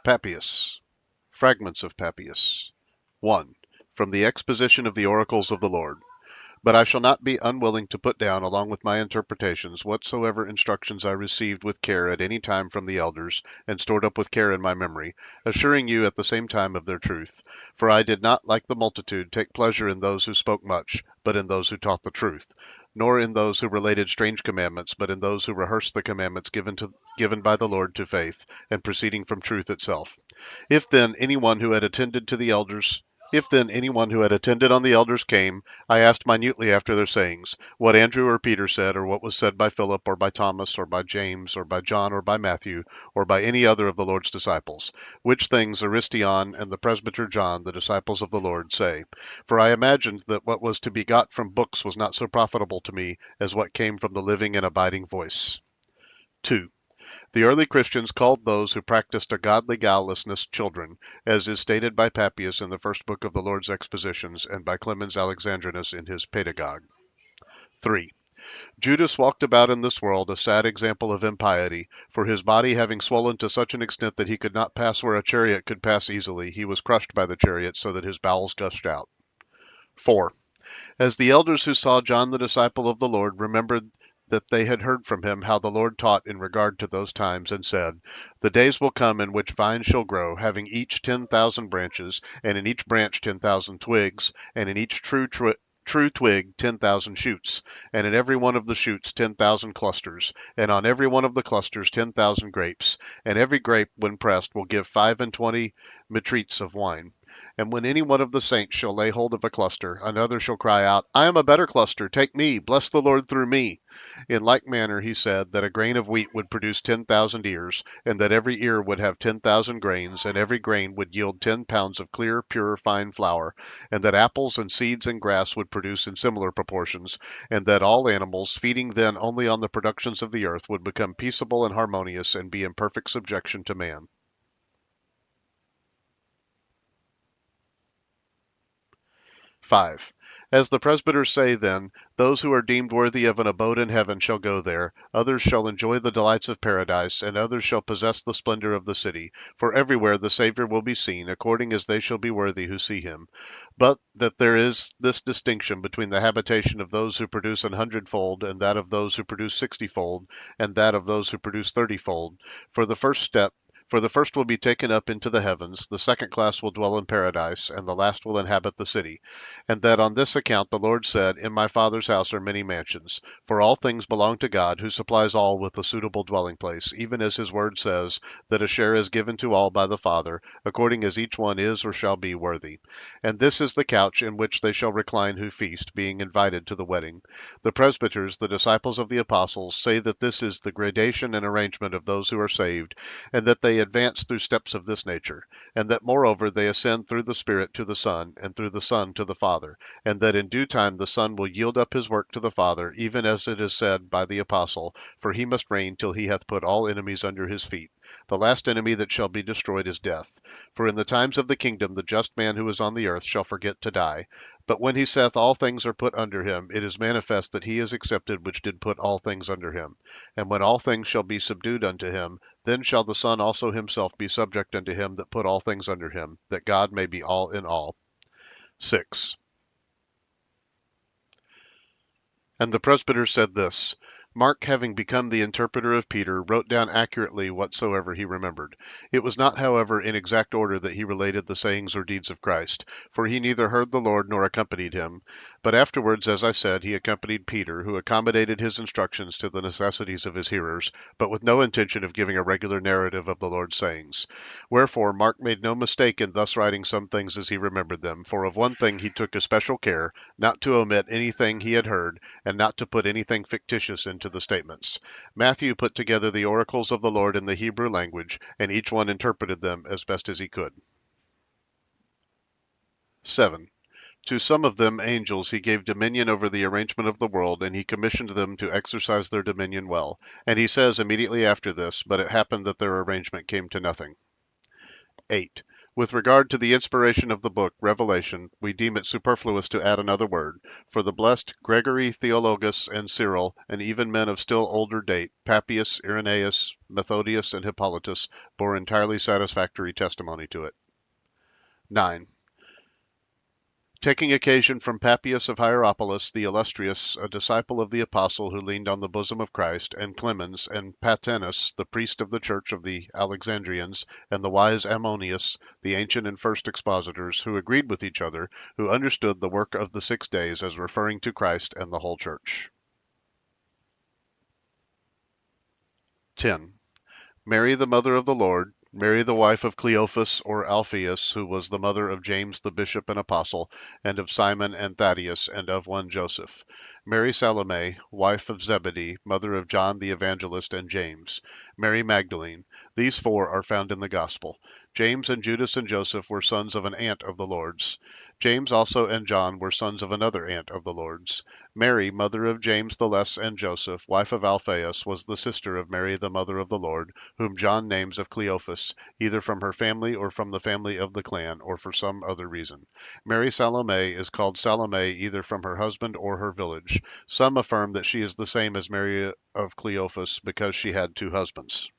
Papias. Fragments of Papias. 1. From the exposition of the oracles of the Lord. But I shall not be unwilling to put down, along with my interpretations, whatsoever instructions I received with care at any time from the elders, and stored up with care in my memory, assuring you at the same time of their truth. For I did not, like the multitude, take pleasure in those who spoke much, but in those who taught the truth, nor in those who related strange commandments, but in those who rehearsed the commandments given by the Lord to faith, and proceeding from truth itself. If then anyone who had attended to the elders if then anyone who had attended on the elders came, I asked minutely after their sayings, what Andrew or Peter said, or what was said by Philip, or by Thomas, or by James, or by John, or by Matthew, or by any other of the Lord's disciples, which things Aristion and the presbyter John, the disciples of the Lord, say. For I imagined that what was to be got from books was not so profitable to me as what came from the living and abiding voice. 2. The early Christians called those who practiced a godly guilelessness children, as is stated by Papias in the first book of the Lord's Expositions and by Clemens Alexandrinus in his Pedagogue. 3. Judas walked about in this world a sad example of impiety, for his body having swollen to such an extent that he could not pass where a chariot could pass easily, he was crushed by the chariot so that his bowels gushed out. 4. As the elders who saw John the disciple of the Lord remembered that they had heard from him how the Lord taught in regard to those times, and said, the days will come in which vines shall grow, having each 10,000 branches, and in each branch 10,000 twigs, and in each true twig 10,000 shoots, and in every one of the shoots 10,000 clusters, and on every one of the clusters 10,000 grapes, and every grape, when pressed, will give 25 metrites of wine. And when any one of the saints shall lay hold of a cluster, another shall cry out, I am a better cluster, take me, bless the Lord through me. In like manner he said that a grain of wheat would produce 10,000 ears, and that every ear would have 10,000 grains, and every grain would yield 10 pounds of clear, pure, fine flour, and that apples and seeds and grass would produce in similar proportions, and that all animals, feeding then only on the productions of the earth, would become peaceable and harmonious, and be in perfect subjection to man. 5. As the presbyters say, then, those who are deemed worthy of an abode in heaven shall go there, others shall enjoy the delights of paradise, and others shall possess the splendor of the city. For everywhere the Savior will be seen, according as they shall be worthy who see him. But that there is this distinction between the habitation of those who produce 100-fold, and that of those who produce 60-fold, and that of those who produce 30-fold. For the first will be taken up into the heavens, the second class will dwell in paradise, and the last will inhabit the city. And that on this account the Lord said, in my Father's house are many mansions. For all things belong to God, who supplies all with a suitable dwelling place, even as his word says, that a share is given to all by the Father, according as each one is or shall be worthy. And this is the couch in which they shall recline who feast, being invited to the wedding. The presbyters, the disciples of the apostles, say that this is the gradation and arrangement of those who are saved, and that they advance through steps of this nature, and that moreover they ascend through the Spirit to the Son, and through the Son to the Father, and that in due time the Son will yield up his work to the Father, even as it is said by the Apostle, for he must reign till he hath put all enemies under his feet. The last enemy that shall be destroyed is death. For in the times of the kingdom the just man who is on the earth shall forget to die. But when he saith all things are put under him, it is manifest that he is accepted which did put all things under him. And when all things shall be subdued unto him, then shall the Son also himself be subject unto him that put all things under him, that God may be all in all. 6. And the presbyter said this, Mark, having become the interpreter of Peter, wrote down accurately whatsoever he remembered. It was not, however, in exact order that he related the sayings or deeds of Christ, for he neither heard the Lord nor accompanied him. But afterwards, as I said, he accompanied Peter, who accommodated his instructions to the necessities of his hearers, but with no intention of giving a regular narrative of the Lord's sayings. Wherefore Mark made no mistake in thus writing some things as he remembered them, for of one thing he took especial care, not to omit anything he had heard, and not to put anything fictitious into the statements. Matthew put together the oracles of the Lord in the Hebrew language, and each one interpreted them as best as he could. 7. To some of them angels he gave dominion over the arrangement of the world, and he commissioned them to exercise their dominion well. And he says immediately after this, but it happened that their arrangement came to nothing. 8. With regard to the inspiration of the book Revelation, we deem it superfluous to add another word, for the blessed Gregory Theologus and Cyril, and even men of still older date, Papias, Irenaeus, Methodius, and Hippolytus, bore entirely satisfactory testimony to it. 9. Taking occasion from Papias of Hierapolis the illustrious, a disciple of the apostle who leaned on the bosom of Christ, and Clemens, and Patenus, the priest of the church of the Alexandrians, and the wise Ammonius, the ancient and first expositors, who agreed with each other, who understood the work of the 6 days as referring to Christ and the whole church. 10. Mary, the mother of the Lord, Mary, the wife of Cleophas or Alphaeus, who was the mother of James the bishop and apostle, and of Simon and Thaddeus, and of one Joseph. Mary Salome, wife of Zebedee, mother of John the evangelist and James. Mary Magdalene. These 4 are found in the Gospel. James and Judas and Joseph were sons of an aunt of the Lord's. James also and John were sons of another aunt of the Lord's. Mary, mother of James the Less and Joseph, wife of Alphaeus, was the sister of Mary the mother of the Lord, whom John names of Cleophas, either from her family or from the family of the clan, or for some other reason. Mary Salome is called Salome either from her husband or her village. Some affirm that she is the same as Mary of Cleophas because she had 2 husbands.